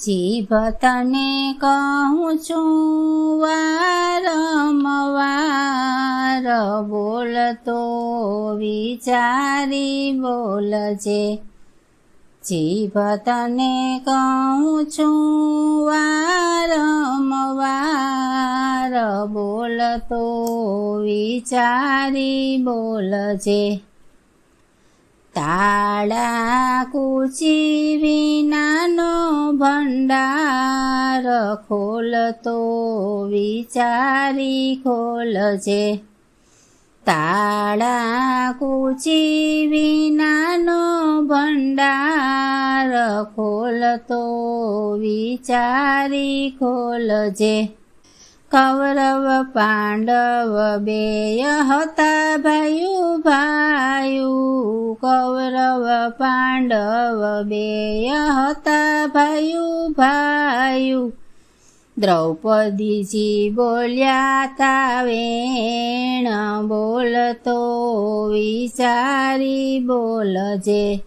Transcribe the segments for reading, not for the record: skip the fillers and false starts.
જીભ તને કહું છું વારંવાર, બોલતો વિચારી બોલજે. જીભ તને કહું છું વારંવાર, બોલતો વિચારી બોલજે. તાળા કૂચી વિનાનો ભંડાર, ખોલતો વિચારી ખોલજે. તાળા કૂચી વિનાનો ભંડાર, ખોલતો વિચારી ખોલજે. કૌરવ પાંડવ બેય હતા ભાયું ભાયું, કૌરવ પાંડવ બેય હતા ભાયું ભાયું. દ્રૌપદીજી બોલ્યા તા વેણ, બોલતો વિચારી બોલજે.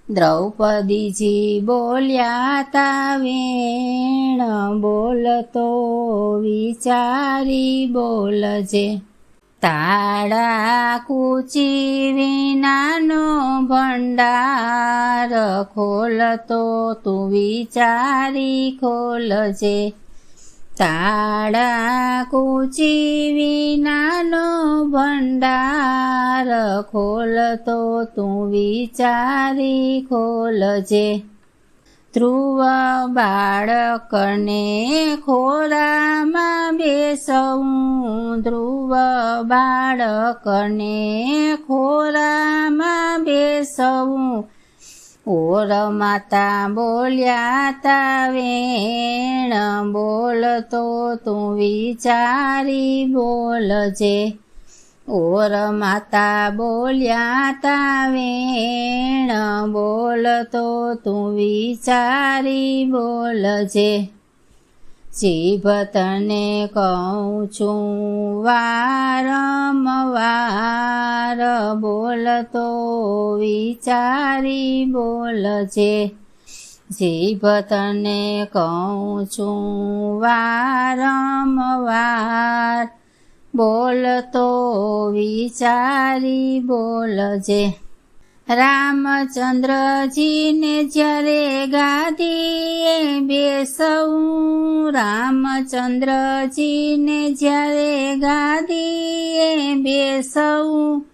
દ્રૌપદીજી બોલ્યા તા વેણ, બોલતો વિચારી બોલજે. તાળા કૂચી વિનાનો ભંડાર, ખોલતો તું વિચારી ખોલજે. તાળા કૂચી વિનાનો ભંડાર, ખોલતો તું વિચારી ખોલજે. ધ્રુવ બાળકને ખોરામાં બેસવું, ધ્રુવ બાળકને ખોરામાં બેસવું. ઓર માતા બોલ્યા તા વેણ, બોલતો તું વિચારી બોલજે. ઓર માતા બોલ્યા તા વેણ, બોલતો તું વિચારી બોલજે. જીભ તને કહું છું વારંવાર, બોલતો વિચારી બોલજે. જીભ તને કહું છું વારંવાર, બોલતો વિચારી બોલજે. રામચંદ્રજીને જ્યારે ગાદીએ બેસવું, રામચંદ્રજીને જ્યારે ગાદીએ બેસવું.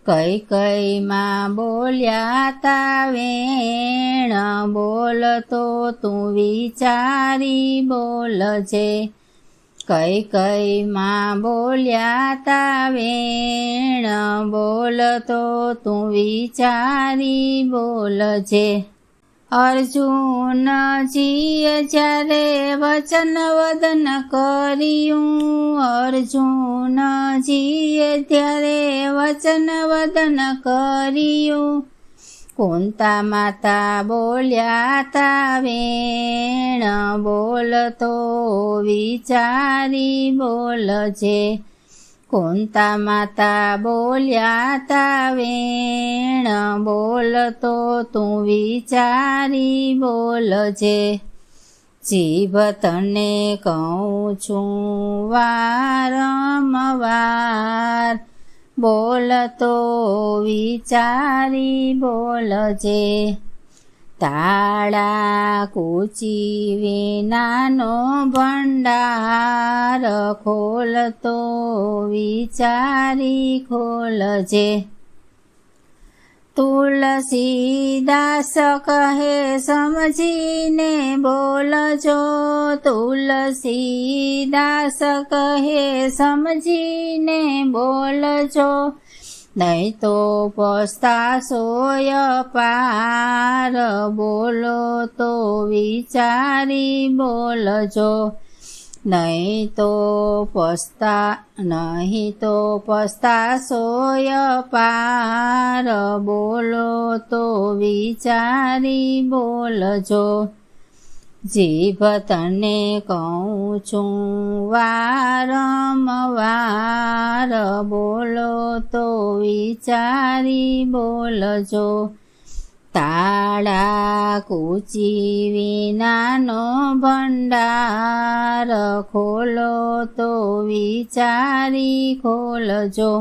કૈકેયીમાં બોલ્યા તા વેણ, બોલતો તું વિચારી બોલજે. કૈકેયીમાં બોલ્યા તા વેણ, બોલતો તું વિચારી બોલજે. અર્જુનજીએ જ્યારે વચન વદન કર્યું, અર્જુનજીએ ત્યારે વચન વદન કર્યું. કુંતા માતા બોલ્યા તા વેણ, બોલતો વિચારી બોલજે. કુંતા માતા બોલ્યા તા વેણ, બોલતો તું વિચારી બોલજે. જીભ તને કહું છું વારંવાર, બોલતો વિચારી બોલજે. તાળા કૂચી વિનાનો ભંડાર, ખોલતો વિચારી ખોલજે. તુલસીદાસ કહે સમજીને બોલજો, તુલસીદાસ કહે સમજીને બોલજો. નહીં તો પસ્તાશોય પાર, બોલો તો વિચારી બોલજો. નહીં તો પસ્તાશોય પાર, બોલો તો વિચારી બોલજો. જીભ તને કહું છું વારંવાર, બોલો તો વિચારી બોલજો. તાળા કૂચી વિનાનો ભંડાર ખોલો તો વિચારી ખોલજો.